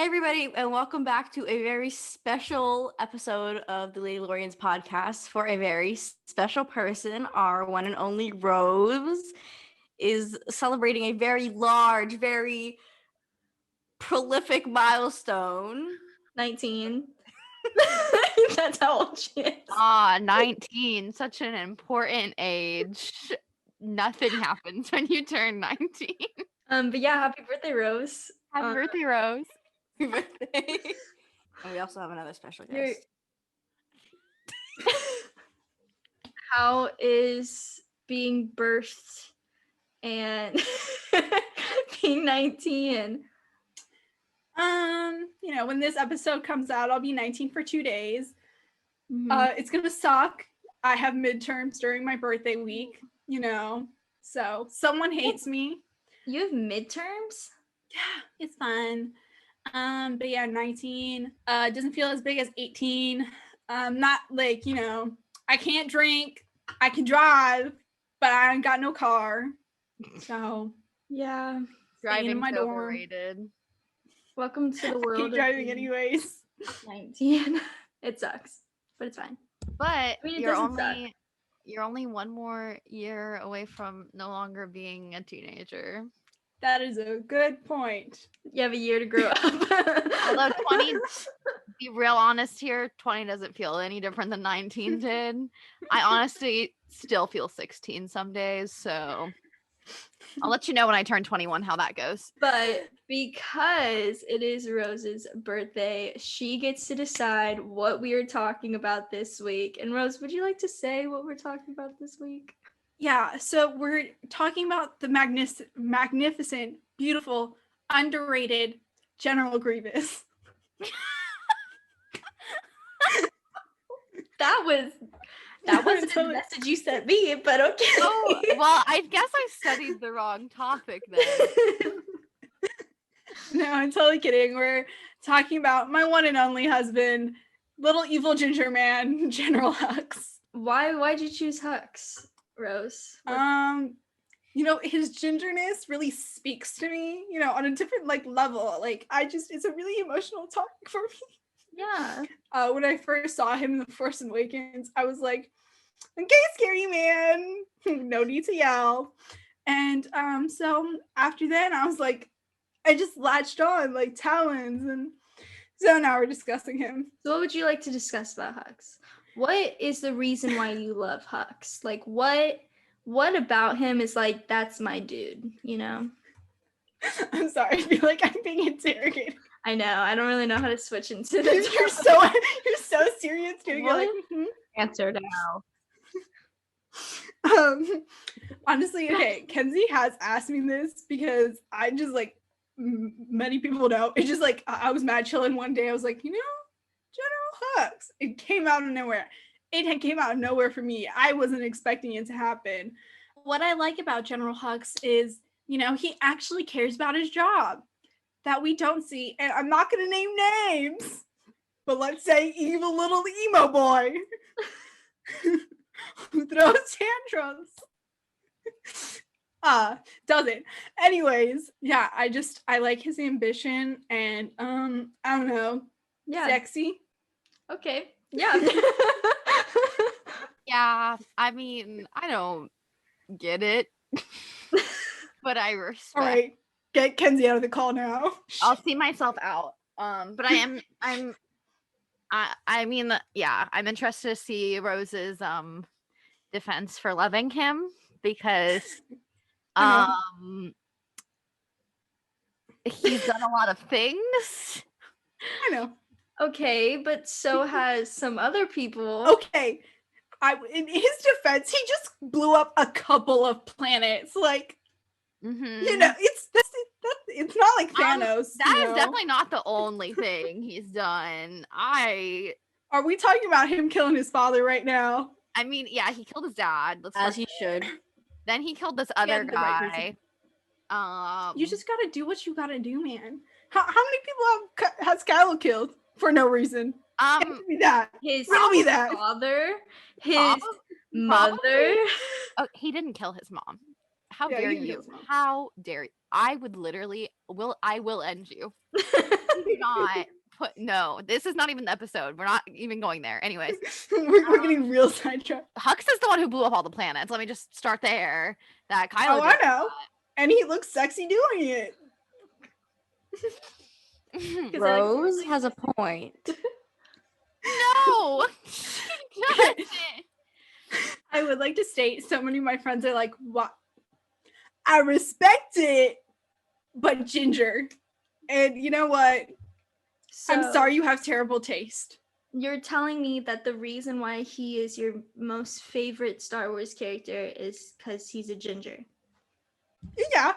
Hey, everybody, and welcome back to a very special episode of the Lady Lorians podcast for a very special person. Our one and only Rose is celebrating a very large, very prolific milestone. 19. That's how old she is. 19, such an important age. Nothing happens when you turn 19. But yeah, happy birthday, Rose. Happy birthday, Rose. Happy birthday. And we also have another special You're- guest. How is being birthed and being 19? When this episode comes out, I'll be 19 for 2 days. Mhm. It's gonna suck. I have midterms during my birthday week, so someone hates me. You have midterms? Yeah, it's fun. But yeah, 19 doesn't feel as big as 18. Not like, I can't drink, I can drive, but I ain't got no car. So Yeah. staying in my Driving's dorm. overrated. Welcome to the I world. keep of driving being anyways. 19. It sucks, but it's fine. But mean, it you're doesn't suck. only one more year away from no longer being a teenager. That is a good point. You have a year to grow up. Although 20, be real honest here, 20 doesn't feel any different than 19 did. I honestly still feel 16 some days, so I'll let you know when I turn 21 how that goes. But because it is Rose's birthday, she gets to decide what we are talking about this week. And Rose, would you like to say what we're talking about this week? Yeah, so we're talking about the magnificent, beautiful, underrated General Grievous. That wasn't the message you sent me, but okay. Oh, well, I guess I studied the wrong topic then. No, I'm totally kidding. We're talking about my one and only husband, little evil ginger man, General Hux. Why'd you choose Hux, Rose? His gingerness really speaks to me, on a different level. It's a really emotional topic for me. Yeah. When I first saw him in The Force Awakens, I was like, okay, scary man, no need to yell. And so after that, I was like, I just latched on like talons, and so now we're discussing him. So what would you like to discuss about Hux? What is the reason why you love Hux? Like what about him is like, that's my dude, I'm sorry, I feel like I'm being interrogated. I know. I don't really know how to switch into the You're so serious doing What? it. Like, Answer now. Honestly, okay, Kenzie has asked me this because I just many people know. It's just I was mad chilling one day. I was like, General Hux. It came out of nowhere. It came out of nowhere for me. I wasn't expecting it to happen. What I like about General Hux is, he actually cares about his job that we don't see. And I'm not going to name names, but let's say evil little emo boy who throws tantrums. Doesn't. Anyways, yeah, I like his ambition and I don't know. Yeah. Sexy. Okay. Yeah. Yeah, I mean, I don't get it, but I respect. All right. Get Kenzie out of the call now. I'll see myself out. But I'm interested to see Rose's defense for loving him because he's done a lot of things. I know. Okay, but so has some other people. Okay. In his defense, he just blew up a couple of planets. It's not like Thanos. That is definitely not the only thing he's done. Are we talking about him killing his father right now? I mean, yeah, he killed his dad. As he should. Then he killed this other the right guy. You just gotta do what you gotta do, man. How many people has Kylo killed for no reason? Tell me that. His Tell me that. father, his mother. Oh, he didn't kill his mom. How Yeah, dare he didn't you? kill his mom. How dare you? I would literally I will end you. Do not put no. This is not even the episode. We're not even going there. Anyways, we're getting real sidetracked. Hux is the one who blew up all the planets. Let me just start there. That Kylo. Oh, I know. And he looks sexy doing it. Rose has a point. No, she doesn't. I would like to state so many of my friends are like, what? I respect it, but ginger. And you know what? I'm So, sorry you have terrible taste. You're telling me that the reason why he is your most favorite Star Wars character is because he's a ginger. Yeah,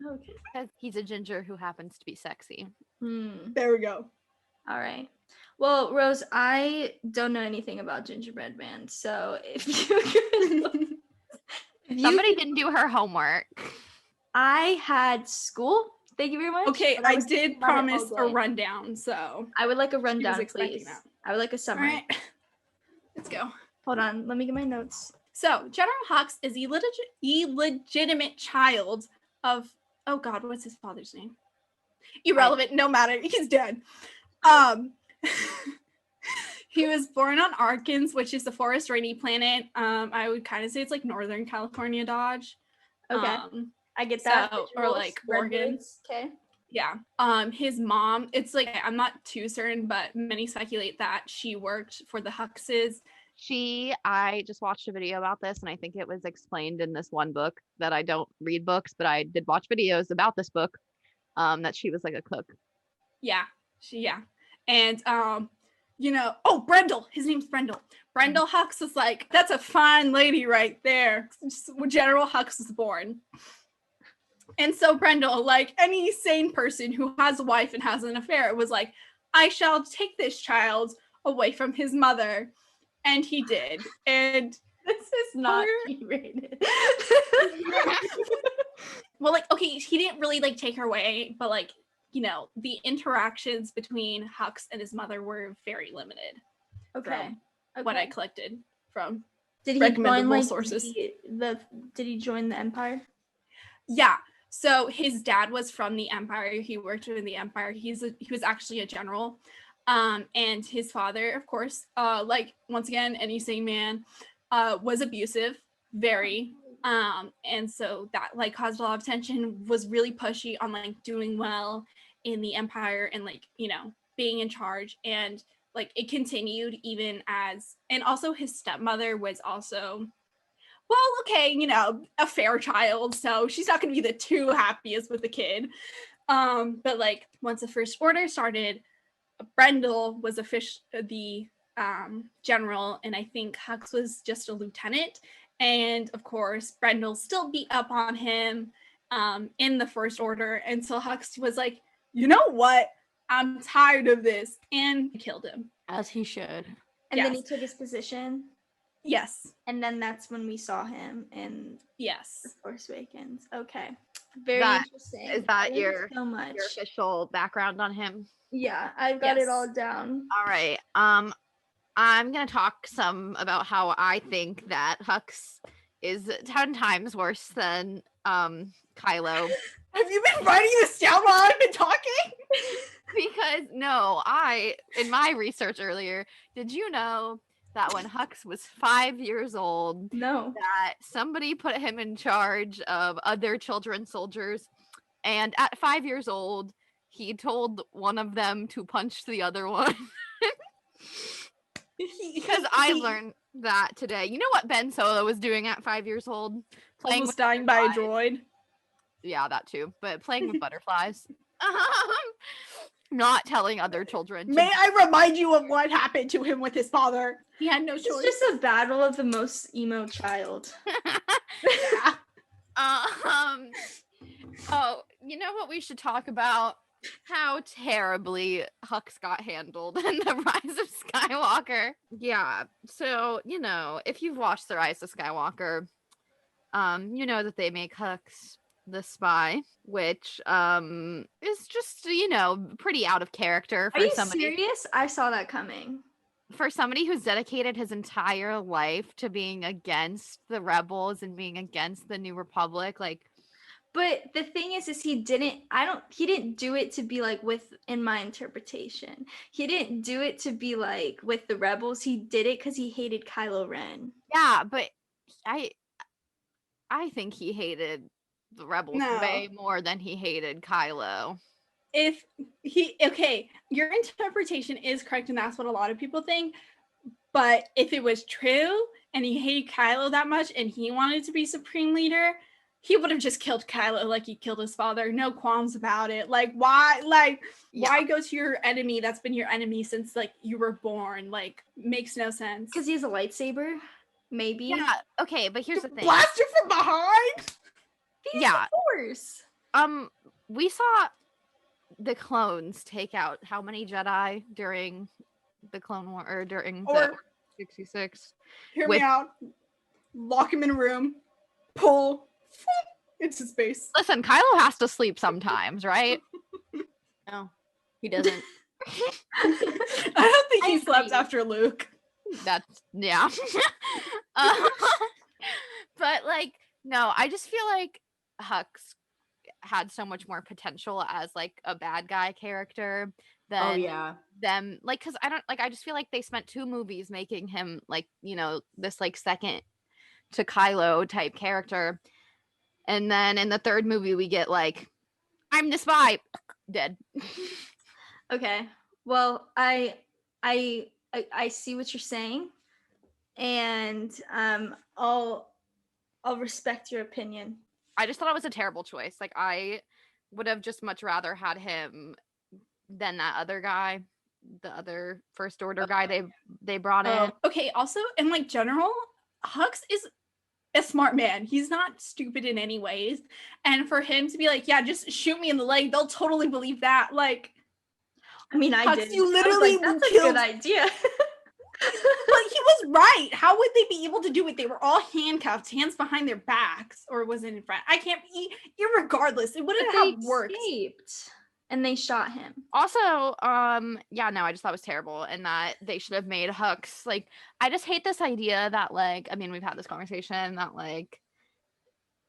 Okay. Because he's a ginger who happens to be sexy. there we go. All right. Well, Rose, I don't know anything about Gingerbread Man, so if you could, Somebody didn't do her homework. I had school. Thank you very much. Okay, but I was thinking did about it all promise a day. rundown, so. I would like a rundown, expecting please. that. I would like a All summary. right, let's go. Hold on, let me get my notes. So, General Hux is illegitimate child of, oh God, what's his father's name? Irrelevant, no matter, he's dead. He was born on Arkans, which is the forest rainy planet. I would kind of say it's like Northern California Dodge. Okay, I get that. So, or like Oregon. Okay. Yeah. His mom, it's like, I'm not too certain, but many speculate that she worked for the Huxes. I just watched a video about this, and I think it was explained in this one book that I don't read books, but I did watch videos about this book, that she was like a cook. Yeah. And, you know, oh, Brendel, his name's Brendel. Brendel Hux is like, that's a fine lady right there. When General Hux was born. And so Brendel, like any sane person who has a wife and has an affair, was like, I shall take this child away from his mother. And he did. And This is not G-rated. well, like, okay, he didn't really like take her away, but like, you know, the interactions between Hux and his mother were very limited. Okay. What I collected from Did he recommendable join like sources. Did he join the Empire? Yeah. So his dad was from the Empire. He worked in the Empire. He was actually a general. And his father, of course, like once again, any sane man, was abusive, very. And so that like caused a lot of tension, was really pushy on like doing well in the Empire and like, you know, being in charge. And like it continued even as, and also his stepmother was also, well, okay, you know, a fair child, so she's not going to be the too happiest with the kid. But like once the First Order started, Brendel was the general, and I think Hux was just a lieutenant. And of course, Brendel still beat up on him in the First Order until Hux was like, you know what? I'm tired of this, and killed him. As he should. And then he Yes. took his position. Yes. And then that's when we saw him in Yes. The Force Awakens. Okay. Very interesting. Is that Thank you your so much? Your official background on him? Yeah, I've got it Yes. all down. All right. I'm gonna talk some about how I think that Hux is 10 times worse than Kylo. Have you been writing this down while I've been talking? Because in my research earlier, did you know that when Hux was 5 years old, No. that somebody put him in charge of other children soldiers, and at 5 years old, he told one of them to punch the other one? Because I learned that today. You know what Ben Solo was doing at 5 years old? Playing Almost with dying by a butterflies. droid. Yeah, that too. But playing with butterflies. Not telling other children. to- May I remind you of what happened to him with his father? He had no It's choice. just a battle of the most emo child. Yeah. Oh, you know what we should talk about? How terribly Hux got handled in The Rise of Skywalker. Yeah, so, you know, if you've watched The Rise of Skywalker, you know that they make Hux the spy, which is just, you know, pretty out of character Are for you somebody serious? I saw that coming. who's dedicated his entire life to being against the rebels and being against the New Republic. Like, But the thing is he didn't do it to be like in my interpretation. He didn't do it to be like with the rebels. He did it because he hated Kylo Ren. Yeah, but I think he hated the rebels No. way more than he hated Kylo. If your interpretation is correct, and that's what a lot of people think. But if it was true and he hated Kylo that much and he wanted to be Supreme Leader, he would have just killed Kylo like he killed his father. No qualms about it. Like, why? Like, why go to your enemy that's been your enemy since like you were born? Like, makes no sense. Because he has a lightsaber, maybe. Yeah, okay, but here's the thing. Blast you from behind. He's Yeah. the Force. We saw the clones take out how many Jedi during the Clone War or during the 66? Hear me out. Lock him in a room. Pull into space. Listen, Kylo has to sleep sometimes, right? No, he doesn't. I don't think he slept after Luke. That's yeah. But like, no, I just feel like Hux had so much more potential as like a bad guy character than them, like, because I just feel like they spent 2 movies making him like, you know, this like second to Kylo type character, and then in the 3rd movie we get like, I'm the spy, dead. Okay, well, I see what you're saying, and I'll respect your opinion. I just thought it was a terrible choice. Like, I would have just much rather had him than that other guy, the other First Order guy they brought in. Okay, also, and like General Hux is a smart man. He's not stupid in any ways. And for him to be like, yeah, just shoot me in the leg, they'll totally believe that. Like, I mean, I Hux, did. you literally that's a killed. good idea. But he was right. How would they be able to do it? They were all handcuffed, hands behind their backs, or was it in front? I can't be. Irregardless, it wouldn't have worked. Escaped, and they shot him. Also, yeah, no, I just thought it was terrible, and that they should have made Hux like. I just hate this idea that like, I mean, we've had this conversation that like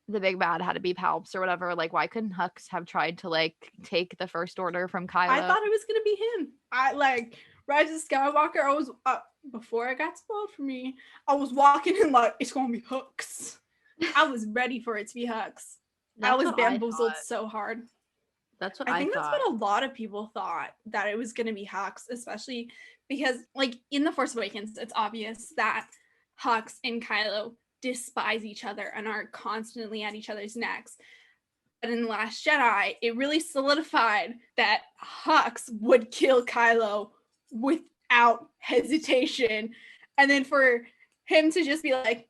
the big bad had to be Palps or whatever. Like, why couldn't Hux have tried to like take the First Order from Kylo? I thought it was gonna be him. I like Rise of Skywalker. I was before it got spoiled for me. I was walking in like it's gonna be Hux. I was ready for it to be Hux. I was bamboozled so hard. That's what I think thought. that's what a lot of people thought, that it was gonna be Hux, especially because like in The Force Awakens, it's obvious that Hux and Kylo despise each other and are constantly at each other's necks. But in The Last Jedi, it really solidified that Hux would kill Kylo without hesitation. And then for him to just be like,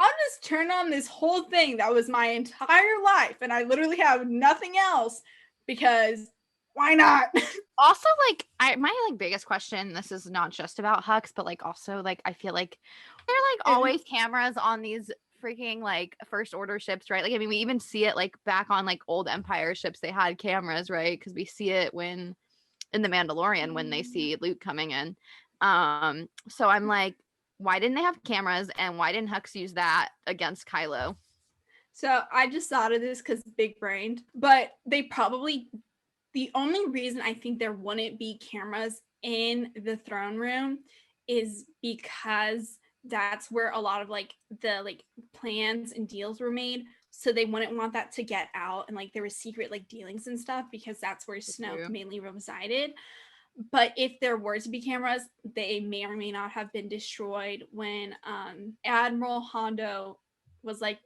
I'll just turn on this whole thing that was my entire life and I literally have nothing else, because why not? Also, like, my like biggest question, this is not just about Hux, but like also like I feel like there are like always cameras on these freaking like First Order ships, right? Like, I mean, we even see it like back on like old Empire ships, they had cameras, right? Because we see it when in The Mandalorian when they see Luke coming in. So I'm like, why didn't they have cameras, and why didn't Hux use that against Kylo? So I just thought of this because big brained, but they probably, the only reason I think there wouldn't be cameras in the throne room is because that's where a lot of like the like plans and deals were made. So they wouldn't want that to get out, and like there was secret like dealings and stuff, because that's where Snoke mainly resided. But if there were to be cameras, they may or may not have been destroyed when Admiral Hondo was like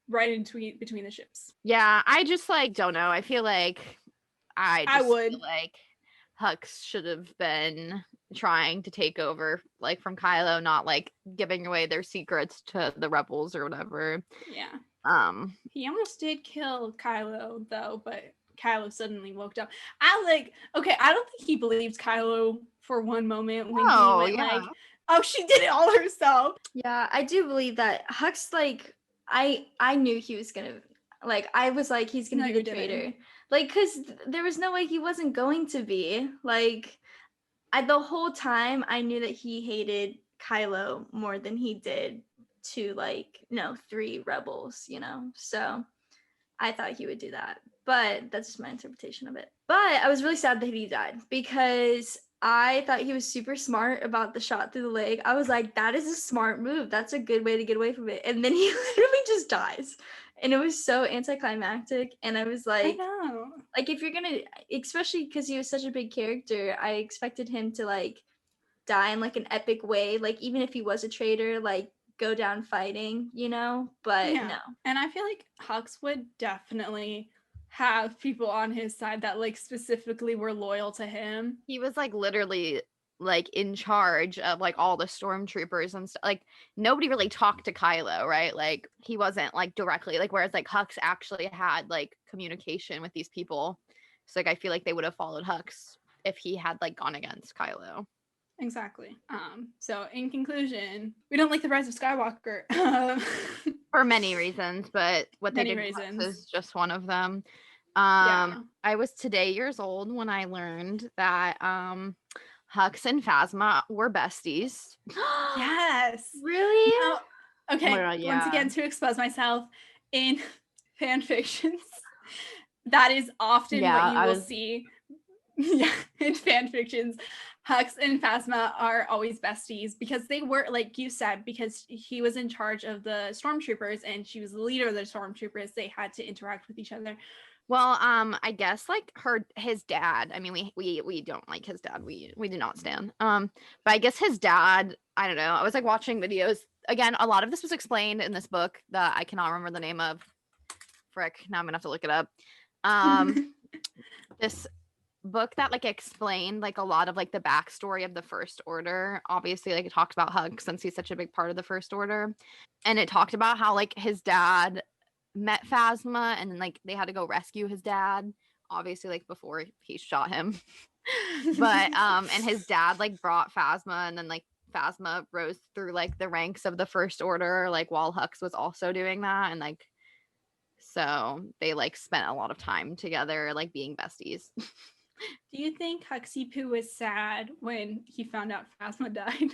right in between the ships. Yeah, I just like don't know. I feel like I would feel like Hux should have been trying to take over like from Kylo, not like giving away their secrets to the rebels or whatever. Yeah. He almost did kill Kylo though, but Kylo suddenly woke up. I don't think he believed Kylo for one moment when he went like, oh, she did it all herself. Yeah, I do believe that Hux, like, I knew he was gonna, like, I was like, he's gonna be the traitor. Like, because there was no way he wasn't going to be. Like, the whole time I knew that he hated Kylo more than he did to, like, 3 rebels, you know? So I thought he would do that, but that's just my interpretation of it. But I was really sad that he died because I thought he was super smart about the shot through the leg. I was like, that is a smart move. That's a good way to get away from it. And then he literally just dies. And it was so anticlimactic. And I was I like, know. like if you're gonna, especially because he was such a big character, I expected him to like die in like an epic way. Like even if he was a traitor, like go down fighting, you know? But Yeah. no. And I feel like Hux would definitely have people on his side that like specifically were loyal to him. He was like literally like in charge of like all the stormtroopers and stuff. Like nobody really talked to Kylo, right? Like he wasn't like directly like, whereas like Hux actually had like communication with these people. So like I feel like they would have followed Hux if he had like gone against Kylo. Exactly. So in conclusion, we don't like the Rise of Skywalker. For many reasons, but what Many they did with Hux reasons. is just one of them. Yeah. I was today years old when I learned that Hux and Phasma were besties. Yes. Really? Now, okay. Oh my God, Once yeah. again, to expose myself in fan fictions, that is often Yeah, what you I will was- see. Yeah, in fan fictions, Hux and Phasma are always besties because they were, like you said, because he was in charge of the stormtroopers and she was the leader of the stormtroopers. They had to interact with each other. Well, I guess like his dad. I mean, we don't like his dad. We do not stand. But I guess his dad. I don't know. I was like watching videos again. A lot of this was explained in this book that I cannot remember the name of. Frick. Now I'm gonna have to look it up. This book that like explained like a lot of like the backstory of the First Order. Obviously, like it talked about Hug since he's such a big part of the First Order, and it talked about how like his dad met Phasma and then like they had to go rescue his dad, obviously like before he shot him. But and his dad like brought Phasma, and then like Phasma rose through like the ranks of the First Order like while Hux was also doing that, and like so they like spent a lot of time together like being besties. Do you think Huxley Poo was sad when he found out Phasma died?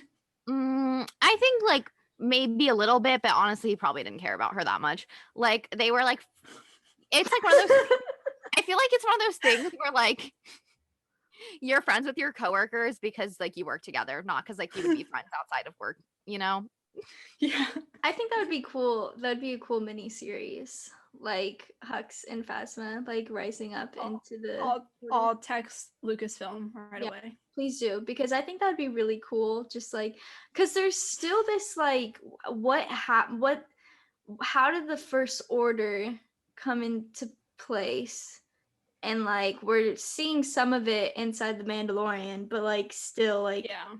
I think like maybe a little bit, but honestly, he probably didn't care about her that much. Like they were like, it's like one of those. I feel like it's one of those things where like you're friends with your coworkers because like you work together, not because like you would be friends outside of work, you know? Yeah. I think that would be cool. That would be a cool mini series, like Hux and Phasma, like rising up into the. I'll text Lucasfilm right Yeah. away. Please do, because I think that would be really cool. Just like, because there's still this like, how did the First Order come into place? And like, we're seeing some of it inside the Mandalorian, but like, still like, Yeah.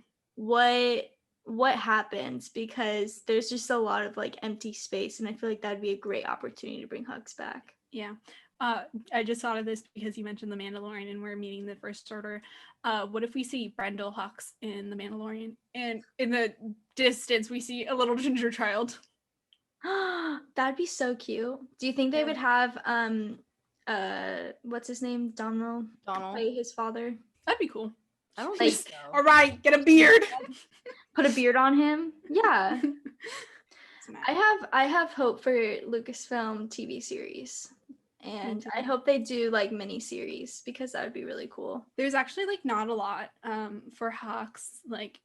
what happens, because there's just a lot of like empty space, and I feel like that'd be a great opportunity to bring Hux back. Yeah. I just thought of this because you mentioned the Mandalorian and we're meeting the First Order. What if we see Brendel Hux in the Mandalorian, and in the distance we see a little ginger child? That'd be so cute. Do you think they Yeah. would have what's his name, Donald play his father? That'd be cool. I don't Like, think so. All right, get a beard. Put a beard on him? Yeah. Smack. I have hope for Lucasfilm TV series. And I hope they do like mini series, because that would be really cool. There's actually like not a lot for Hux. Like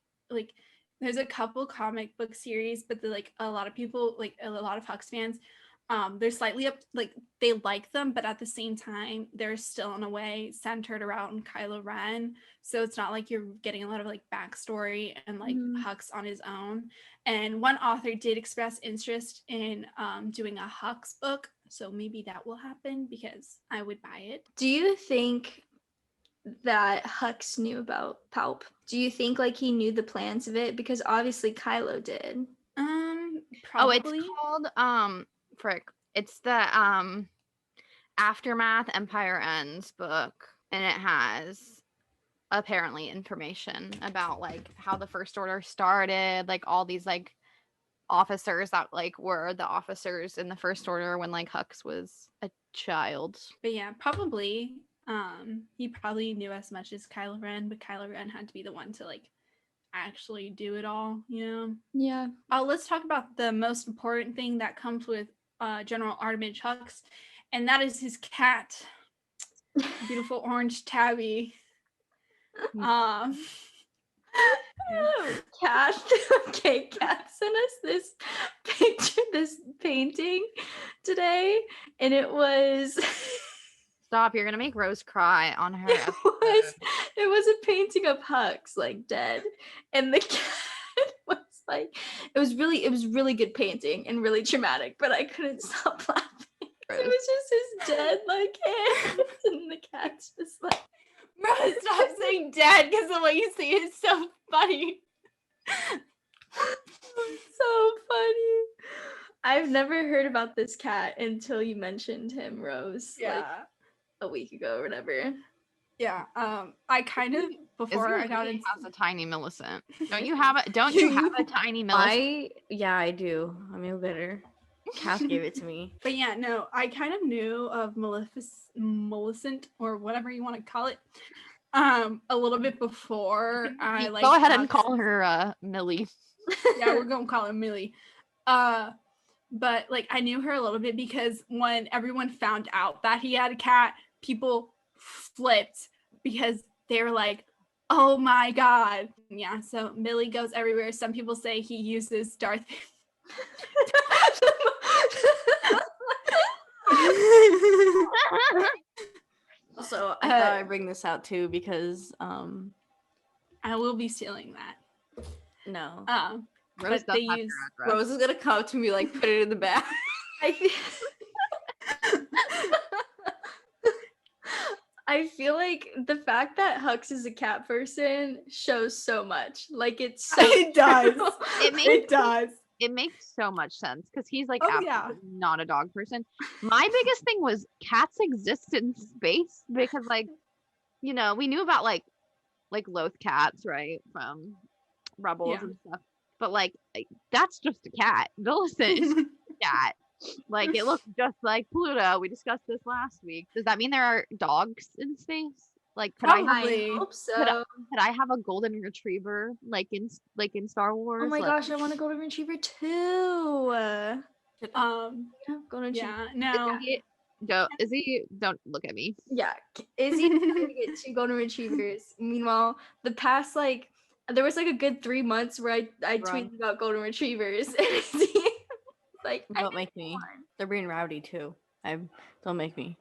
there's a couple comic book series, but like a lot of people, like a lot of Hux fans, they're slightly up, like they like them, but at the same time they're still in a way centered around Kylo Ren, so it's not like you're getting a lot of like backstory and like Hux on his own. And one author did express interest in doing a Hux book, so maybe that will happen because I would buy it. Do you think that Hux knew about Palp? Do you think like he knew the plans of it? Because obviously Kylo did. Probably. Oh, it's called frick. It's the Aftermath Empire Ends book, and it has apparently information about like how the First Order started, like all these like officers that like were the officers in the First Order when like Hux was a child. But yeah, probably he probably knew as much as Kylo Ren, but Kylo Ren had to be the one to like actually do it all, you know? Yeah. Let's talk about the most important thing that comes with General Artemage Hux, and that is his cat, beautiful orange tabby. Cat. Okay, Cat sent us this picture, this painting today, and it was Stop, you're gonna make Rose cry on her it episode. was a painting of Hux like dead, and the cat was like it was really good painting and really traumatic, but I couldn't stop laughing. Rose. It was just his dead like hands, and the cat's just like. Bro, stop saying dead because the way you say it is so funny. So funny. I've never heard about this cat until you mentioned him, Rose. Yeah. Like a week ago or whatever. Yeah. I kind of Izzy before I got really into has a tiny Millicent. Don't you have a tiny Millicent? I do. I'm a bitter. Kath gave it to me. But yeah, no, I kind of knew of Maleficent or whatever you want to call it, a little bit before I like. Go ahead and call her Millie. Yeah, we're gonna call her Millie. But like I knew her a little bit because when everyone found out that he had a cat, people flipped because they were like, "Oh my god!" Yeah, so Millie goes everywhere. Some people say he uses Darth. So I thought I'd bring this out too because I will be stealing that. no. Rose But they does have use your address. Rose is gonna come to me like put it in the bag. I feel like the fact that Hux is a cat person shows so much. Like it's so It does. It does. It makes so much sense because he's like Oh, absolutely yeah. not a dog person. My biggest thing was cats exist in space because like, we knew about like loath cats, right? From Rebels Yeah. and stuff. But like that's just a cat. Millicent is a cat. Like it looks just like Pluto. We discussed this last week. Does that mean there are dogs in space? Like could Probably. I hope so. could I have a golden retriever like in Star Wars? Oh my Like, gosh, I want a golden retriever too. Golden retriever. Yeah, no. Izzy, don't look at me. Yeah, Izzy trying to get 2 golden retrievers. Meanwhile, the past there was like a good 3 months where I tweeted about golden retrievers. And Izzy like Don't make me. They're being rowdy too. Don't make me.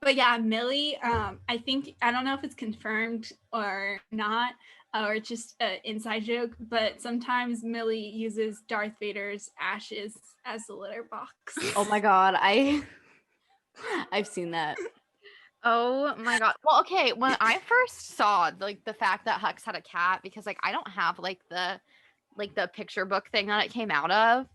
But yeah, Millie, I think I don't know if it's confirmed or not, or just an inside joke, but sometimes Millie uses Darth Vader's ashes as the litter box. Oh my god, I've seen that. Oh my god. Well, okay, when I first saw like the fact that Hux had a cat, because like I don't have like the picture book thing that it came out of.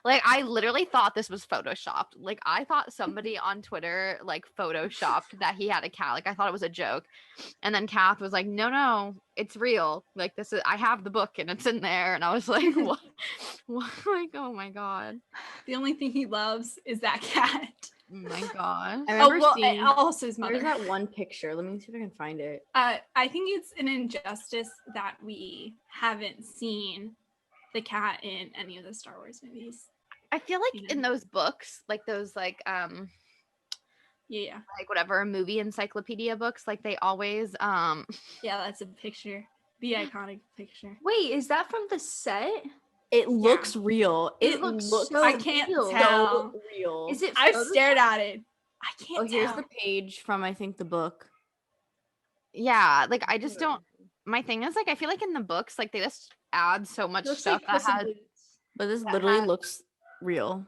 Like I literally thought this was photoshopped. Like I thought somebody on Twitter like photoshopped that he had a cat. Like I thought it was a joke. And then Kath was like, no, it's real. Like I have the book and it's in there. And I was like, what? Like, oh my god. The only thing he loves is that cat. Oh my god. I remember and seeing. also his mother. There's that one picture. Let me see if I can find it. I think it's an injustice that we haven't seen the cat in any of the Star Wars movies. I feel like in those books, like those like Yeah. like whatever movie encyclopedia books, like they always Yeah, that's a picture. The iconic picture. Wait, is that from the set? It looks real. It looks so I can't real. tell. So real. Is it I've Photoshop? stared at it. I can't Oh, here's tell. the page from I think the book. yeah, like I just don't. My thing is like I feel like in the books like they just add so much Looks stuff like that Puss in has. Boots. But this That literally has- looks real.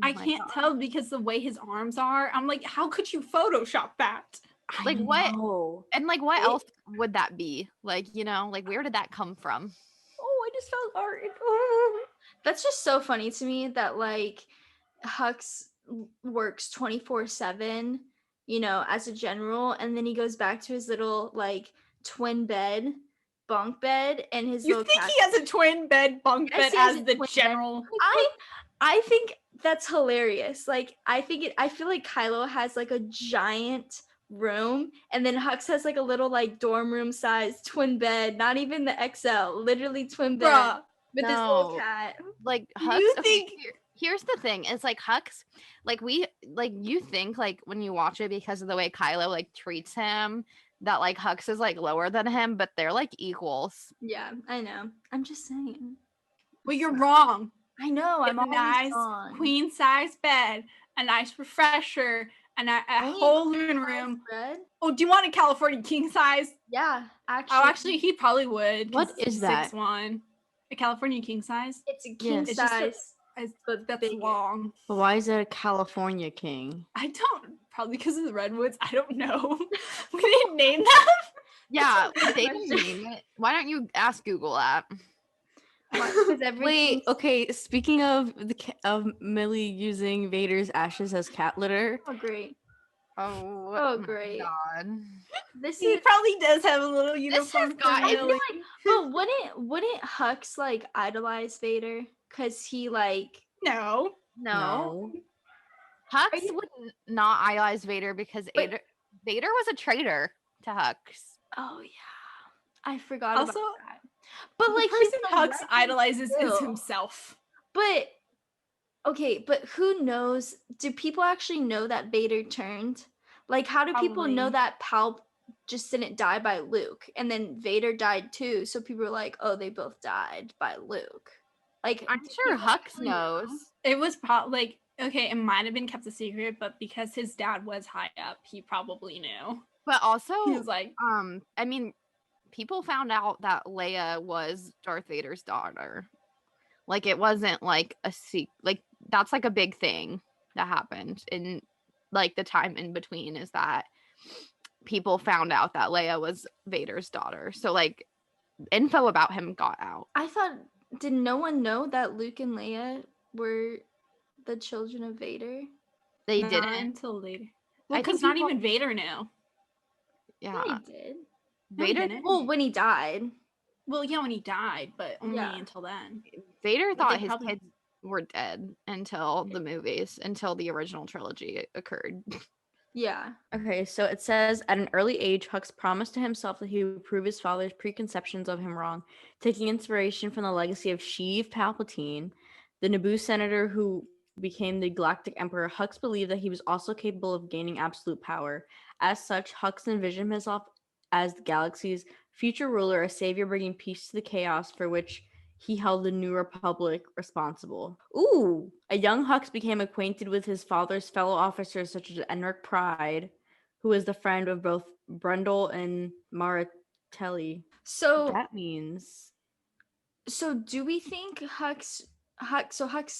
I Oh my can't God. tell because the way his arms are. I'm like, how could you Photoshop that? Like, what- know. And like what It- else would that be? Like like where did that come from? Oh, I just felt art. That's just so funny to me that like Hux works 24/7, as a general, and then he goes back to his little like twin bed, bunk bed, and his You little think cat. he has a twin bed bunk Yes, bed he has as a the twin bed. general? I think that's hilarious. Like I feel like Kylo has like a giant room, and then Hux has like a little like dorm room size twin bed, not even the XL, literally twin bed Bruh, with his little No. cat. Like You Hux, okay, think- Here's the thing, it's like Hux, like you think like when you watch it because of the way Kylo like treats him that like Hux is like lower than him, but they're like equals. Yeah, I know. I'm just saying. Well, you're wrong. I know. I'm a always nice wrong. queen size bed, a nice refresher, and a Only whole living room. Bread? Oh, do you want a California king size? Yeah, actually. Oh, actually, he probably would. What is that? 6'1". A California king size? It's a king Yes. size. But that's bigger. long. But why is it a California king? I don't. Probably because of the redwoods. I don't know. We didn't name them. Yeah, That's a they good didn't name it. Why don't you ask Google that? Because Wait, okay. Speaking of of Millie using Vader's ashes as cat litter, Oh, great. Oh, Oh, great. God. This He is. probably does have a little has uniform. for got- I feel Millie. But wouldn't Hux like idolize Vader? Cause he like. No. No. Are Hux you- would not idolize Vader because But- Vader was a traitor to Hux. Oh yeah, I forgot Also, about that. But the like person he's the Hux legend idolizes is still. himself. But okay, but who knows? Do people actually know that Vader turned? Like, how do people know Probably. that Palp just didn't die by Luke, and then Vader died too? So people are like, "Oh, they both died by Luke." Like, I'm do sure people Hux actually know? knows. It was probably like, okay, it might have been kept a secret, but because his dad was high up, he probably knew. But also, He was like, I mean, people found out that Leia was Darth Vader's daughter. Like, it wasn't like a like that's like a big thing that happened in like the time in between is that people found out that Leia was Vader's daughter. So like info about him got out. I thought, did no one know that Luke and Leia were the children of Vader? They not didn't. until later. I Well, think because not people- even Vader knew. Yeah, Yeah, he did. No, he Vader. didn't. Well, when he died. Well, yeah, when he died, but only Yeah. until then. Vader But thought they his probably- kids were dead until the movies, until the original trilogy occurred. Yeah. okay, so it says at an early age, Hux promised to himself that he would prove his father's preconceptions of him wrong, taking inspiration from the legacy of Sheev Palpatine, the Naboo senator who became the Galactic Emperor. Hux believed that he was also capable of gaining absolute power. As such, Hux envisioned himself as the galaxy's future ruler, a savior bringing peace to the chaos for which he held the New Republic responsible. Ooh! A young Hux became acquainted with his father's fellow officers such as Enric Pride, who was the friend of both Brundle and Maratelli. So That means do we think Hux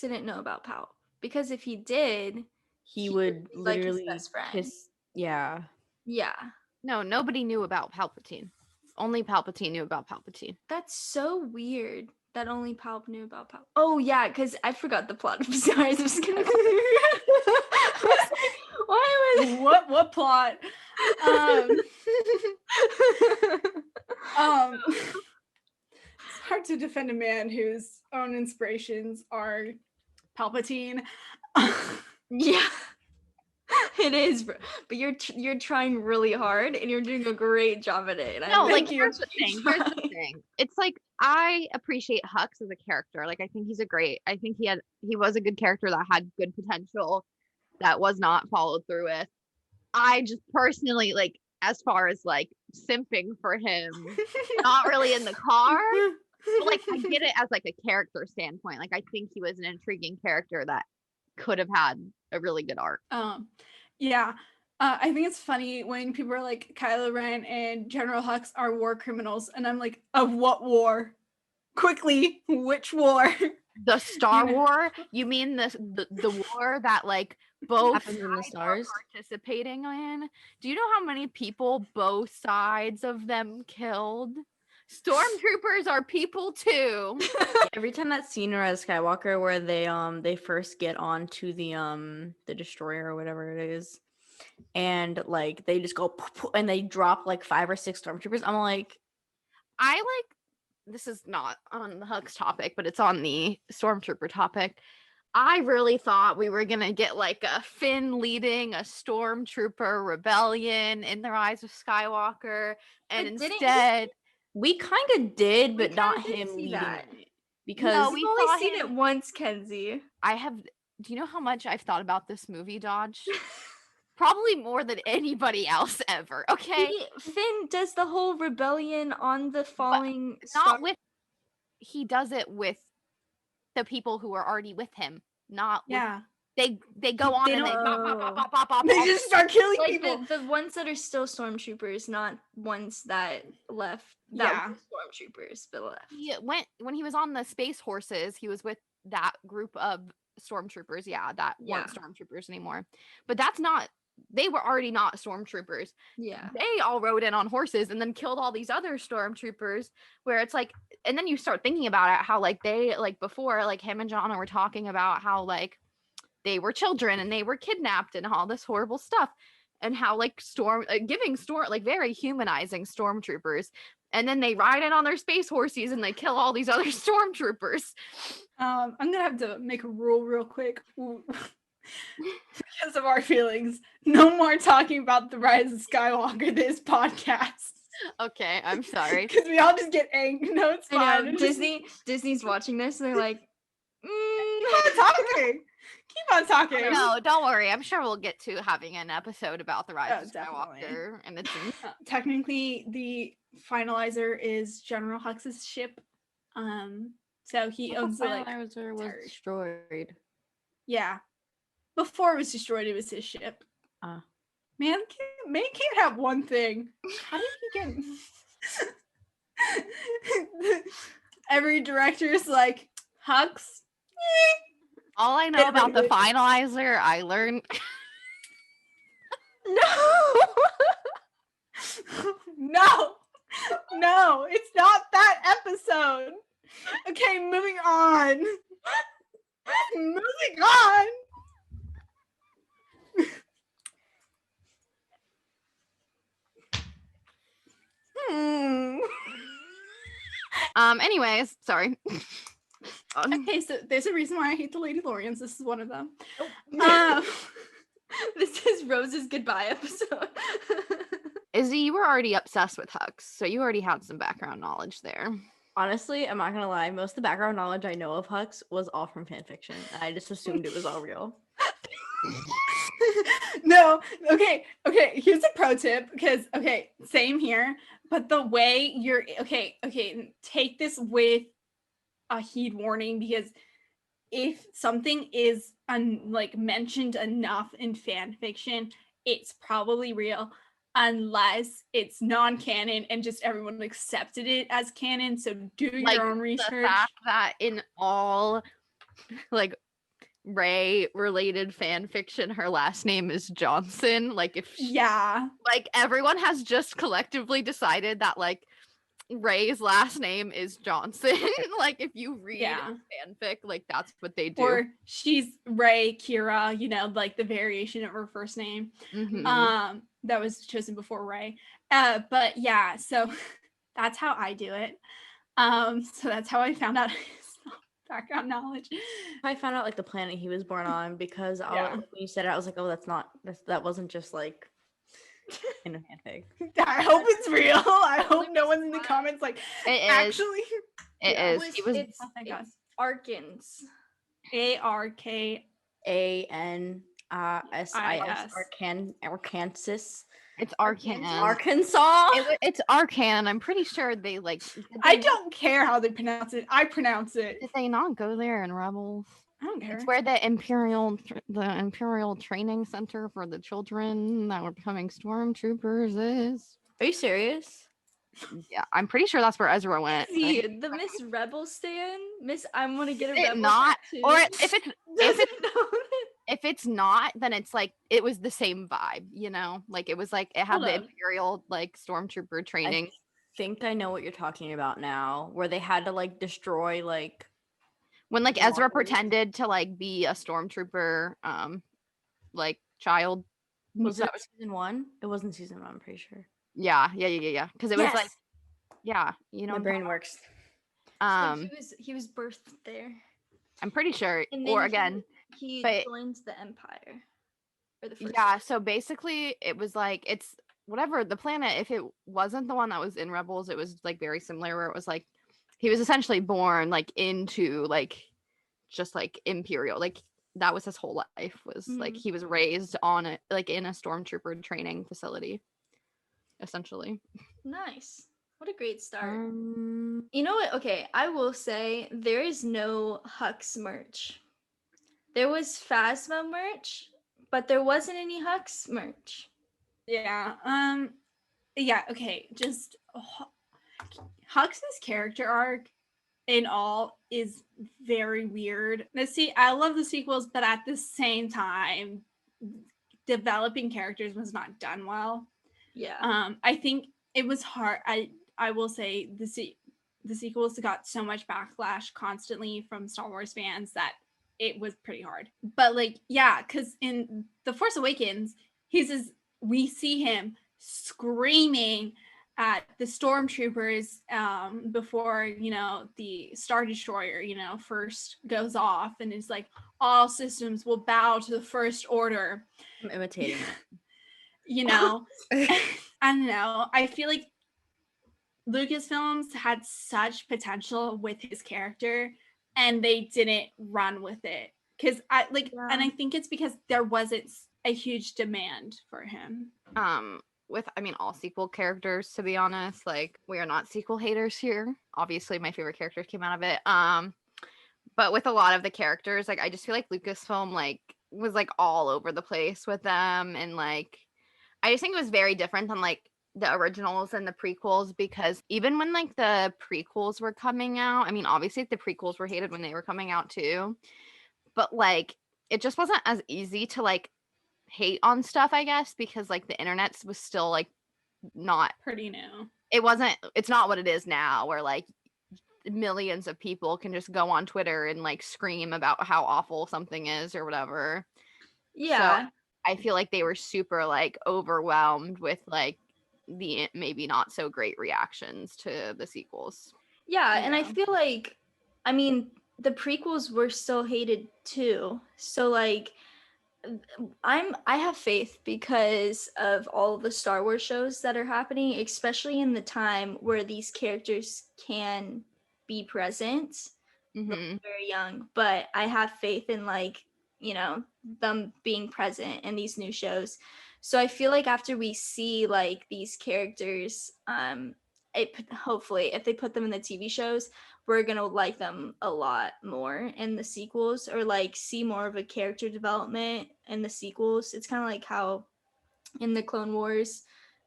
didn't know about Palp? Because if he did, he He would was, like, his literally best friend. kiss. Yeah. yeah. No, nobody knew about Palpatine. Only Palpatine knew about Palpatine. That's so weird that only Palp knew about Palp. Oh yeah, because I forgot the plot of Stars of Skywalker. Why was What plot? It's hard to defend a man whose own inspirations are Palpatine. yeah. It is, bro. But you're trying really hard and you're doing a great job at it. And No, I like think here's the thing. Here's the thing. It's like I appreciate Hux as a character. Like I think I think he was a good character that had good potential that was not followed through with. I just personally like as far as like simping for him, not really in the car. But like I get it as like a character standpoint. Like I think he was an intriguing character that could have had a really good arc. Yeah. I think it's funny when people are like Kylo Ren and General Hux are war criminals, and I'm like, of what war? Quickly, which war? The Star You know- War? You mean the war that like both Happens in the sides are stars. participating in? Do you know how many people both sides of them killed? Stormtroopers are people too. Every time that scene in Rise of Skywalker where they first get onto the destroyer or whatever it is, and like they just go and they drop like 5 or 6 stormtroopers, I'm like, I like this is not on the Hux topic, but it's on the Stormtrooper topic. I really thought we were gonna get like a Finn leading a Stormtrooper rebellion in the Rise of Skywalker, and But didn't he- instead we kind of did, We but not kinda did him see leading that. it. because No, We've we only saw seen him- it once, Kenzie. Do you know how much I've thought about this movie, Dodge? Probably more than anybody else ever. Okay, Finn does the whole rebellion on the falling star. not with. He does it with the people who are already with him. Not with. Yeah. They go on They and they don't- pop, pop, pop, pop, pop, pop, They pop. just start killing like people. the ones that are still stormtroopers, not ones that left. That Yeah. were stormtroopers, but left. He went when he was on the space horses. He was with that group of stormtroopers. Yeah, that weren't stormtroopers anymore. But that's not. They were already not stormtroopers. Yeah. They all rode in on horses and then killed all these other stormtroopers. Where it's like, and then you start thinking about it, how like they like before, like him and Jonna were talking about how like they were children and they were kidnapped and all this horrible stuff, and how like very humanizing stormtroopers. And then they ride in on their space horses and they kill all these other stormtroopers. I'm gonna have to make a rule real quick because of our feelings. No more talking about the Rise of Skywalker this podcast. Okay, I'm sorry. Because we all just get angry. No, it's I fine. know It's just- Disney's watching this and they're like, Keep on talking. Keep on talking. No, don't worry. I'm sure we'll get to having an episode about the Rise Oh, of definitely. Skywalker, and it's Technically, the finalizer is General Hux's ship. So he owns the like. was turret. destroyed. Yeah. Before it was destroyed, it was his ship. Ah. Man can't have one thing. How did he get? Every director is like, Hux. all I know about the finalizer. I learned. No, it's not that episode. Okay, moving on. Moving on. Anyways, sorry. Okay, so there's a reason why I hate the Lady Lorians. This is one of them. this is Rose's goodbye episode. Izzy, you were already obsessed with Hux, so you already had some background knowledge there. Honestly, I'm not gonna lie. Most of the background knowledge I know of Hux was all from fanfiction. I just assumed it was all real. No, okay. Here's a pro tip because same here. But the way you're take this with a heed warning, because if something is mentioned enough in fan fiction, it's probably real, unless it's non-canon and just everyone accepted it as canon. So do your own research. The fact that in all Rey related fan fiction, her last name is Johnson. Everyone has just collectively decided that Rey's last name is Johnson. If you read fanfic, that's what they do. Or she's Rey Kira, the variation of her first name. Mhm. That was chosen before Rey. But yeah, so that's how I do it. So that's how I found out his background knowledge. I found out the planet he was born on because when you said it, I was like, oh, that wasn't just in a fanfic. I hope it's real. I hope no one's in the comments It actually. It is. He was. It's Oh, thank God. Arkans. ARKANSIS. Arkansas. It's Arcan. Arkansas. It's Arcan. I'm pretty sure they I don't care how they pronounce it. I pronounce it. Did they not go there in Rebels? I don't care. It's where the Imperial Training Center for the children that were becoming stormtroopers is. Are you serious? Yeah, I'm pretty sure that's where Ezra went. See, the Miss Rebel stand? I'm gonna get a It Rebel not, tattoo. or if it's Doesn't know if it's not, then it's it was the same vibe, it was it had Hold the on. Imperial stormtrooper training. I think I know what you're talking about now, where they had to destroy When Ezra Walkers. pretended to be a stormtrooper child. was it season 1? It wasn't season 1, I'm pretty sure. Yeah. Because it was Yes! my My brain works. So he was birthed there. I'm pretty sure. And Or then again, he but- joins the Empire. Or the first yeah. So basically, it was it's whatever the planet. If it wasn't the one that was in Rebels, it was very similar, where it was he was essentially born like into like just like Imperial, like that was his whole life, was like he was raised on it like in a stormtrooper training facility essentially. Nice. What a great start. You know what? Okay, I will say there is no Hux merch. There was Phasma merch, but there wasn't any Hux merch. Yeah. Yeah, okay. Just Hux's character arc in all is very weird. Now, see, I love the sequels, but at the same time, developing characters was not done well. Yeah. I think it was hard. I will say the sequels got so much backlash constantly from Star Wars fans that it was pretty hard. But like, yeah, because in The Force Awakens, we see him screaming at the stormtroopers before the Star Destroyer first goes off, and it's like all systems will bow to the First Order. I'm imitating it. I don't know. I feel like Lucasfilms had such potential with his character, and they didn't run with it. And I think it's because there wasn't a huge demand for him. With all sequel characters, to be honest, like we are not sequel haters here. Obviously, my favorite characters came out of it. But with a lot of the characters, like I just feel like Lucasfilm like was like all over the place with them, and like I just think it was very different than like the originals and the prequels, because even when like the prequels were coming out, obviously the prequels were hated when they were coming out too, but like it just wasn't as easy to like hate on stuff, I guess, because like the internet was still like not pretty new. It's not what it is now, where like millions of people can just go on Twitter and like scream about how awful something is or whatever. Yeah. So I feel like they were super like overwhelmed with like the maybe not so great reactions to the sequels. Yeah, and I feel like the prequels were still hated too. So like I have faith because of all the Star Wars shows that are happening, especially in the time where these characters can be present. Very young, but I have faith in like them being present in these new shows. So I feel like after we see like these characters, hopefully if they put them in the TV shows, we're gonna like them a lot more in the sequels, or like see more of a character development in the sequels. It's kind of like how in the Clone Wars,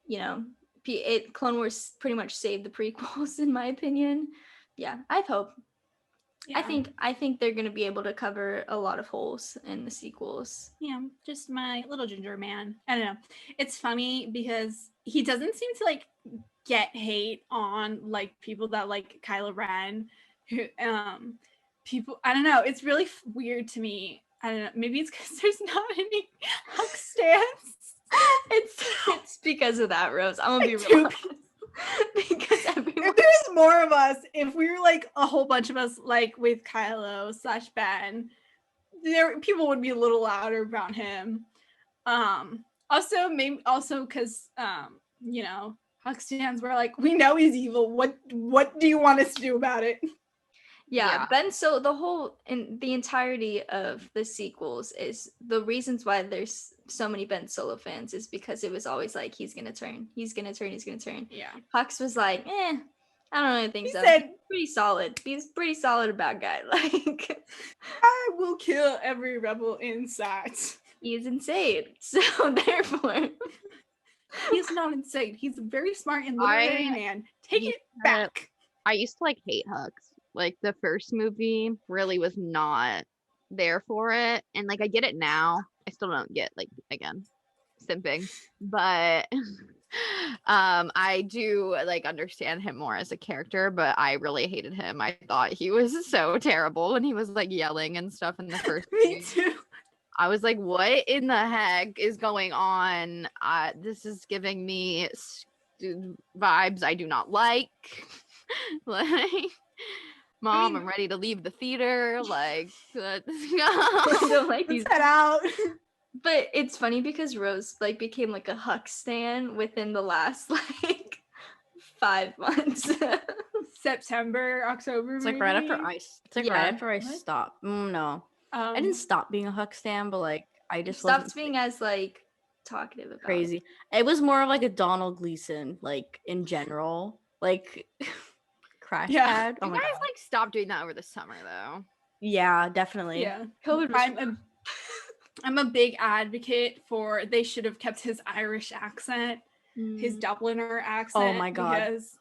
Clone Wars pretty much saved the prequels in my opinion. Yeah, I hope. Yeah. I think they're gonna be able to cover a lot of holes in the sequels. Yeah, just my little ginger man. I don't know. It's funny because he doesn't seem to like get hate on like people that like Kylo Ren. Who people, I don't know. It's really weird to me. I don't know. Maybe it's because there's not any Hux stands. It's because of that, Rose. I'm gonna be real honest. Because if there's more of us, if we were like a whole bunch of us like with Kylo / Ben, people would be a little louder about him. Also because Hux stands were like, we know he's evil. What do you want us to do about it? Yeah, Ben. So the entirety of the sequels is the reasons why there's so many Ben Solo fans is because it was always like he's gonna turn. Yeah. Hux was like, I don't really think so. He's pretty solid. He's pretty solid bad guy. Like, I will kill every rebel in sight. He is insane. So therefore, he's not insane. He's a very smart and literary man. Take it back. I used to like hate Hux. Like the first movie really was not there for it, and like I get it now. I still don't get like, again, simping, but I do like understand him more as a character. But I really hated him. I thought he was so terrible when he was like yelling and stuff in the first Me too. I was like, what in the heck is going on? This is giving me vibes I do not like. Like, Mom, I'm ready to leave the theater. Like, let's go. Let's head out. But it's funny because Rose like became like a Hux stan within the last like 5 months. September, October. It's like right after maybe. It's like Yeah. right after I What? stopped. No, I didn't stop being a Hux stan, but like I just Stopped wasn't being as like talkative about it. crazy. It was more of like a Donald Gleason, like in general, like Crash Yeah. Pad. Oh You my guys god. like stopped doing that over the summer though. Yeah, definitely. Yeah. COVID was I'm a big advocate for they should have kept his Irish accent, his Dubliner accent. my God. Because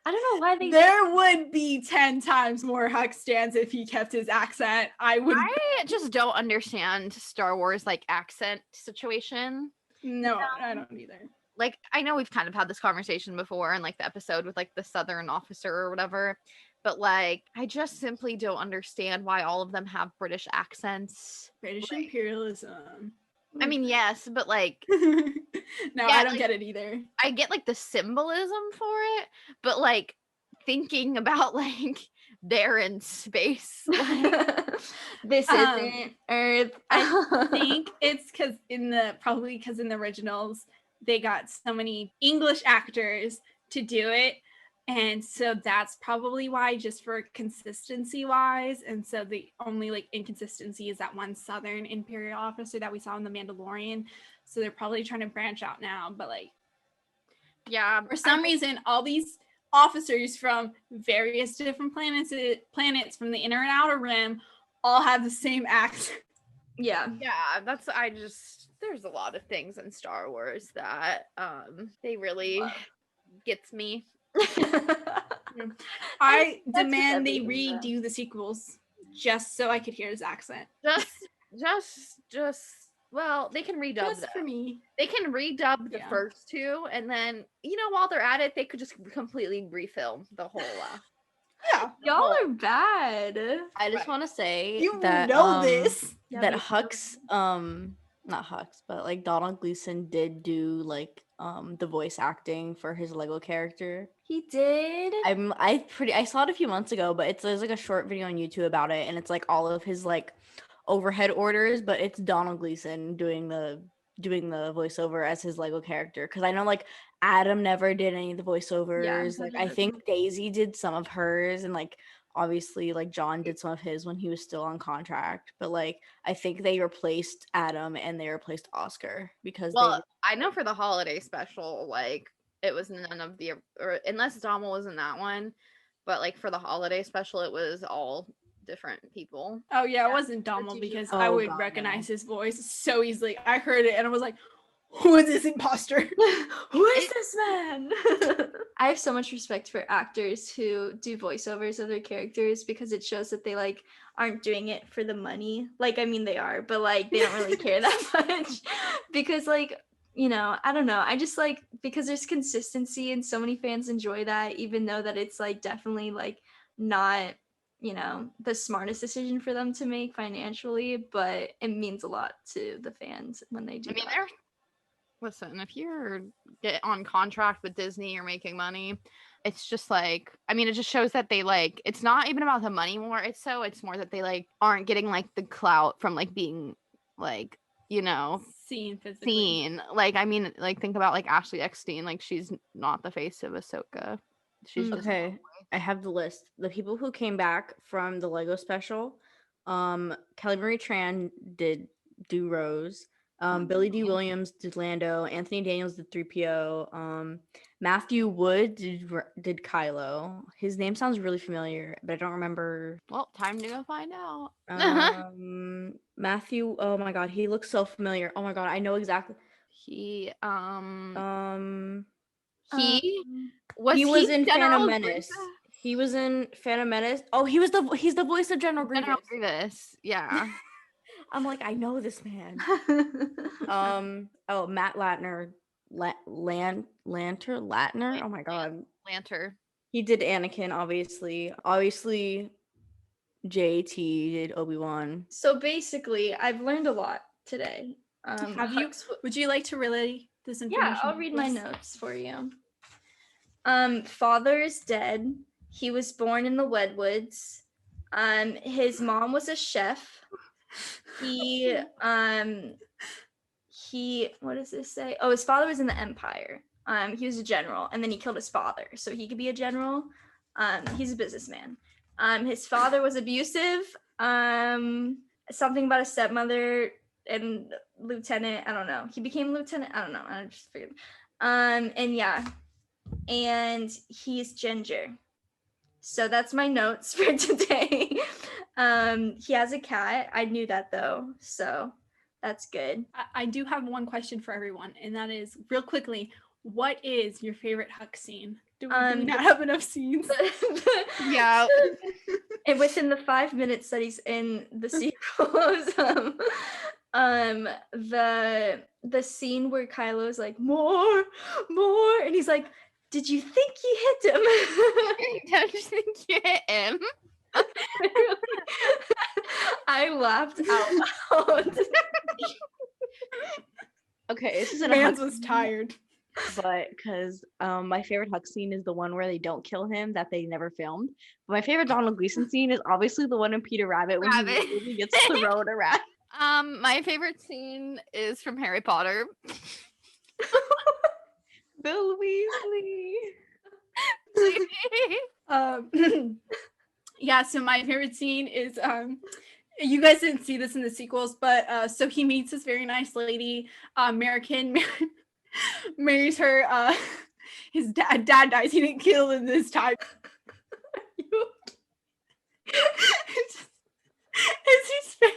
I don't know why they there would be 10 times more Hux stands if he kept his accent. I would. I just don't understand Star Wars like accent situation. No, I don't either. Like I know we've kind of had this conversation before in like the episode with like the Southern officer or whatever, but like I just simply don't understand why all of them have British accents. British Like, imperialism. I mean, yes, but like No, Yeah, I don't like- get it either. I get like the symbolism for it, but like thinking about like they're in space, like this Um, isn't Earth. I think it's because in the originals they got so many English actors to do it, and so that's probably why, just for consistency wise. And so the only like inconsistency is that one Southern Imperial officer that we saw in The Mandalorian. So they're probably trying to branch out now, but like yeah, for some reason all these officers from various different planets from the inner and outer rim all have the same accent. Yeah. yeah, that's I just there's a lot of things in Star Wars that they really gets me. I That's with demand they everything, though. redo the sequels just so I could hear his accent. Just well, they can redub Just for them. me. They can redub the Yeah. first two, and then while they're at it, they could just completely refilm the whole. Yeah. Y'all are bad. I just Right. want to say You that know this. that Hux, not Hux, but like Donald Gleason did do like the voice acting for his Lego character. He did. I saw it a few months ago, but there's like a short video on YouTube about it, and it's like all of his like overhead orders, but it's Donald Gleason doing the voiceover as his Lego character. Because I know like Adam never did any of the voiceovers. Like I think Daisy did some of hers, and like obviously like John did some of his when he was still on contract. But like I think they replaced Adam and they replaced Oscar because Well, I know for the holiday special, like it was none of the or unless Dama was in that one, but like for the holiday special, it was all different people. Oh yeah, it wasn't Donald usually because how- I Oh, would God, recognize his voice so easily. I heard it and I was like, who is this imposter? Who is this man? I have so much respect for actors who do voiceovers of their characters because it shows that they like aren't doing it for the money. Like, I mean, they are, but like they don't really care that much because like, I don't know. I just like because there's consistency and so many fans enjoy that, even though that it's like definitely like not the smartest decision for them to make financially, but it means a lot to the fans when they do I mean, that. listen, if you're on contract with Disney, you're making money. It's just like, I mean, it just shows that they like, it's not even about the money more. It's more that they like aren't getting like the clout from like being like, Seen physically. seen. Like, I mean, like think about like Ashley Eckstein. Like she's not the face of Ahsoka. She's just Okay, I have the list. The people who came back from the Lego special, Kelly Marie Tran did do Rose. Billy D. Williams did Lando. Anthony Daniels did 3PO. Matthew Wood did Kylo. His name sounds really familiar, but I don't remember. well, time to go find out. Matthew. Oh my God, he looks so familiar. Oh my God, I know exactly. He He was in General Phantom Menace. Grievous? He was in Phantom Menace. Oh, he's the voice of General Grievous. General Grievous. Yeah. I'm like, I know this man. Matt Latner, Latner. Oh my God, Lanter. he did Anakin. Obviously, JT did Obi-Wan. So basically, I've learned a lot today. Would you like to relay this information? Yeah, I'll read my please? notes for you. Father is dead. He was born in the Wedwoods. His mom was a chef. He what does this say? Oh, his father was in the Empire. He was a general, and then he killed his father, so he could be a general. He's a businessman. His father was abusive. Something about a stepmother and lieutenant. I don't know. He became lieutenant. I don't know. I just figured. And yeah, and he's ginger. So that's my notes for today. He has a cat. I knew that though, so that's good. I do have one question for everyone, and that is, real quickly, what is your favorite Hux scene? Do we not have enough scenes? Yeah. And within the 5 minutes that he's in the sequels, the scene where Kylo's like, more, and he's like, did you think you hit him? Don't you think you hit him? I laughed out loud. Okay, this isn't Mans a Hux was tired. but because my favorite Hux scene is the one where they don't kill him that they never filmed. But my favorite Donald Gleason scene is obviously the one in Peter Rabbit when Rabbit. he literally gets thrown around. My favorite scene is from Harry Potter. Bill Weasley. Yeah, so my favorite scene is you guys didn't see this in the sequels, but so he meets this very nice lady, American, marries her. His dad dies. He didn't kill him this time. It's his face.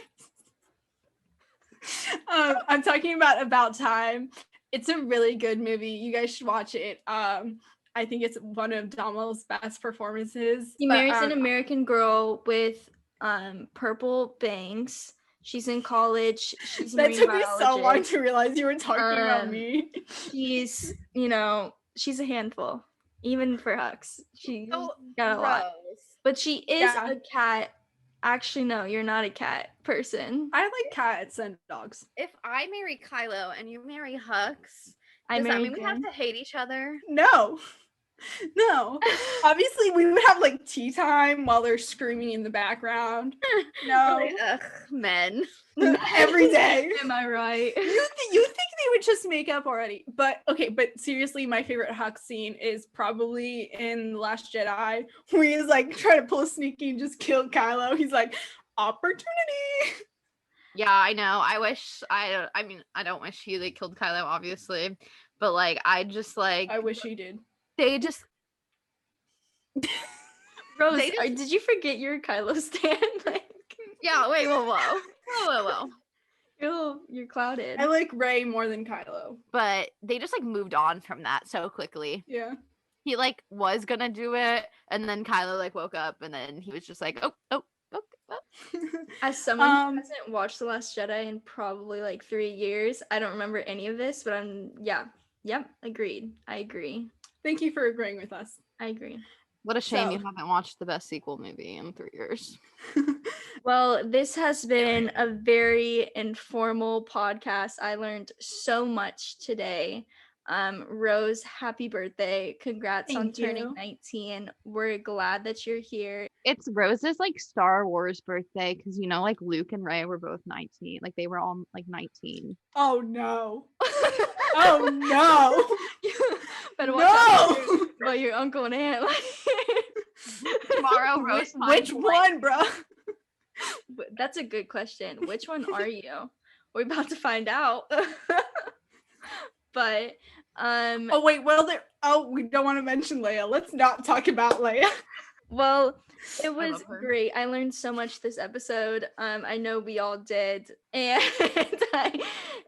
I'm talking about Time. It's a really good movie. You guys should watch it. I think it's one of Damel's best performances. He marries an American girl with purple bangs. She's in college. She's a that marine took me so long biologist. to realize you were talking about me. She's, she's a handful, even for Hux. She's Oh, got a lot. gross. But she is Yeah. a cat. Actually, no, you're not a cat person. I like cats and dogs. If I marry Kylo and you marry Hux, I does that married mean we have Jen. to hate each other? No. Obviously, we would have like tea time while they're screaming in the background. No. Like, ugh, men. Every day. Am I right? You think they would just make up already? But okay, but seriously, my favorite Hux scene is probably in The Last Jedi, where he's like trying to pull a sneaky and just kill Kylo. He's like, opportunity. Yeah, I know. I don't wish they killed Kylo, obviously. But like, I wish he did. they just Rose, They just- did you forget your Kylo stand? yeah, wait, whoa. You're clouded. I like Rey more than Kylo. But they just like moved on from that so quickly. Yeah. He like was gonna do it, and then Kylo like woke up, and then he was just like, oh. As someone who hasn't watched The Last Jedi in probably like 3 years, I don't remember any of this, but agreed. I agree. Thank you for agreeing with us. I agree. What a shame you So- haven't watched the best sequel movie in 3 years. Well, this has been a very informal podcast. I learned so much today. Rose, happy birthday. Congrats on Thank turning you. 19. We're glad that you're here. It's Rose's like Star Wars birthday because like Luke and Rey were both 19. Like they were all like 19. Oh no. Oh no. Better watch out No. about your uncle and aunt. Tomorrow, Rose. Which finds, like, one, bro? That's a good question. Which one are you? We're about to find out. But Oh wait, well we don't want to mention Leia. Let's not talk about Leia. well, it love was her. great. I learned so much this episode. I know we all did, and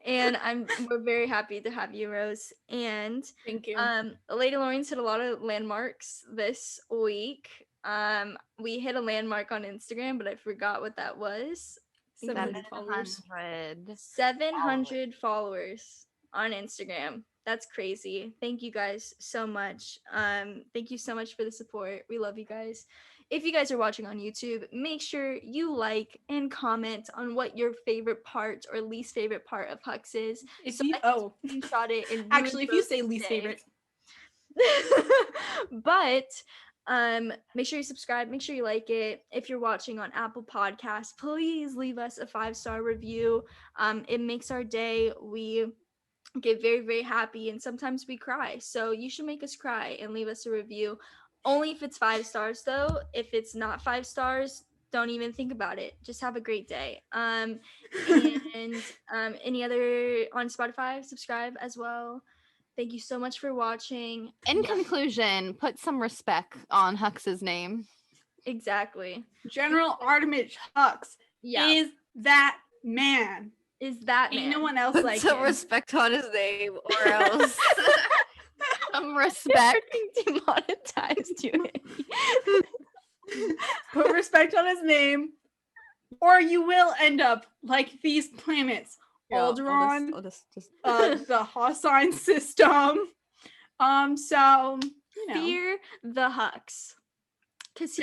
we're very happy to have you, Rose. And Thank you. Lady Lawrence hit a lot of landmarks this week. We hit a landmark on Instagram, but I forgot what that was. 700 followers. 700 followers on Instagram. That's crazy. Thank you guys so much. Thank you so much for the support. We love you guys. If you guys are watching on YouTube, make sure you like and comment on what your favorite part or least favorite part of Hux is. If So you, I can screenshot it and actually, if you Rose's say least day. favorite, But make sure you subscribe, make sure you like it. If you're watching on Apple Podcasts, please leave us a 5-star review. It makes our day. We get very, very happy, and sometimes we cry, so you should make us cry and leave us a review. Only if it's 5 stars though. If it's not 5 stars, don't even think about it. Just have a great day. And any other on Spotify, subscribe as well. Thank you so much for watching. In conclusion, put some respect on Hux's name. Exactly. General Artemis Hux is that man. Is that Ain't man. no one else Put like some him. respect on his name, or else Some respect. Demonetized you. Put respect on his name, or you will end up like these planets. Alderaan, the Hassine system. So you know. Fear the Hux. Because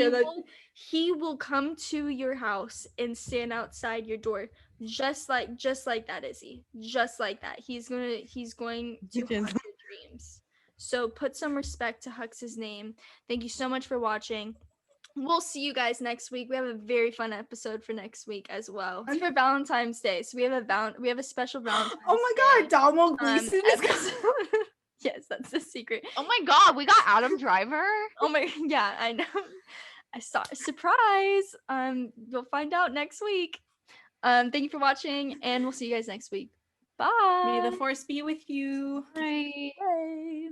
he will come to your house and stand outside your door just like that, Izzy. Just like that. He's going to haunt your dreams. So put some respect to Hux's name. Thank you so much for watching. We'll see you guys next week. We have a very fun episode for next week as well. It's for Valentine's Day, so we have a special Valentine's Oh my God, Donald Gleason is episode. Yes, that's the secret. Oh my God, we got Adam Driver. Oh my, yeah, I know. I saw a surprise. You'll find out next week. Thank you for watching, and we'll see you guys next week. Bye. May the force be with you. Bye. Bye.